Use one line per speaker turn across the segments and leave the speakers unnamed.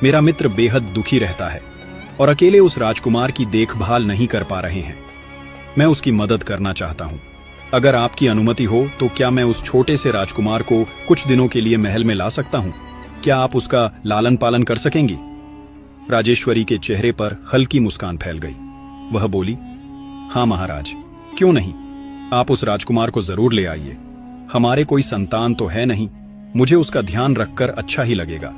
मेरा मित्र बेहद दुखी रहता है और अकेले उस राजकुमार की देखभाल नहीं कर पा रहे हैं। मैं उसकी मदद करना चाहता हूं। अगर आपकी अनुमति हो तो क्या मैं उस छोटे से राजकुमार को कुछ दिनों के लिए महल में ला सकता हूं? क्या आप उसका लालन पालन कर सकेंगी? राजेश्वरी के चेहरे पर हल्की मुस्कान फैल गई। वह बोली, हाँ महाराज, क्यों नहीं। आप उस राजकुमार को जरूर ले आइए। हमारे कोई संतान तो है नहीं, मुझे उसका ध्यान रखकर अच्छा ही लगेगा।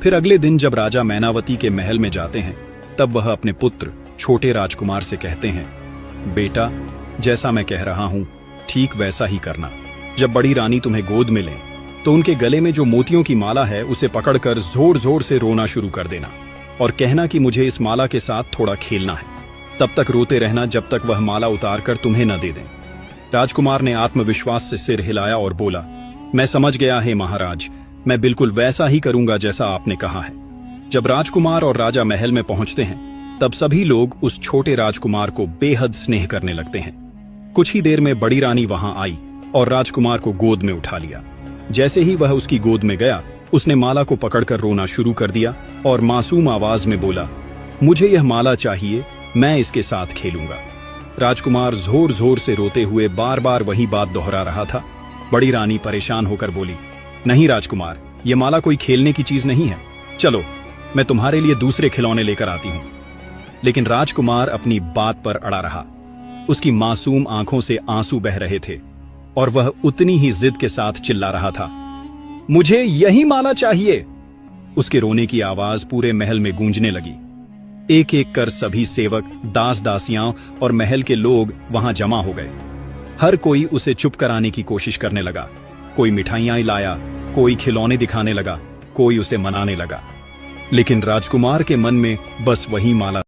फिर अगले दिन जब राजा मैनावती के महल में जाते हैं तब वह अपने पुत्र छोटे राजकुमार से कहते हैं, बेटा, जैसा मैं कह रहा हूं ठीक वैसा ही करना। जब बड़ी रानी तुम्हें गोद में लें तो उनके गले में जो मोतियों की माला है उसे पकड़कर जोर जोर से रोना शुरू कर देना और कहना कि मुझे इस माला के साथ थोड़ा खेलना है। तब तक रोते रहना जब तक वह माला उतारकर तुम्हें न दे दें। राजकुमार ने आत्मविश्वास से सिर हिलाया और बोला, मैं समझ गया है महाराज, मैं बिल्कुल वैसा ही करूंगा जैसा आपने कहा है। जब राजकुमार और राजा महल में पहुंचते हैं तब सभी लोग उस छोटे राजकुमार को बेहद स्नेह करने लगते हैं। कुछ ही देर में बड़ी रानी वहां आई और राजकुमार को गोद में उठा लिया। जैसे ही वह उसकी गोद में गया उसने माला को पकड़कर रोना शुरू कर दिया और मासूम आवाज में बोला, मुझे यह माला चाहिए, मैं इसके साथ खेलूंगा। राजकुमार जोर जोर से रोते हुए बार बार वही बात दोहरा रहा था। बड़ी रानी परेशान होकर बोली, नहीं राजकुमार, यह माला कोई खेलने की चीज नहीं है। चलो, मैं तुम्हारे लिए दूसरे खिलौने लेकर आती हूं। लेकिन राजकुमार अपनी बात पर अड़ा रहा। उसकी मासूम आंखों से आंसू बह रहे थे और वह उतनी ही जिद के साथ चिल्ला रहा था, मुझे यही माला चाहिए। उसके रोने की आवाज पूरे महल में गूंजने लगी। एक एक कर सभी सेवक, दास दासियां और महल के लोग वहां जमा हो गए। हर कोई उसे चुप कराने की कोशिश करने लगा। कोई मिठाइयां लाया, कोई खिलौने दिखाने लगा, कोई उसे मनाने लगा। लेकिन राजकुमार के मन में बस वही माला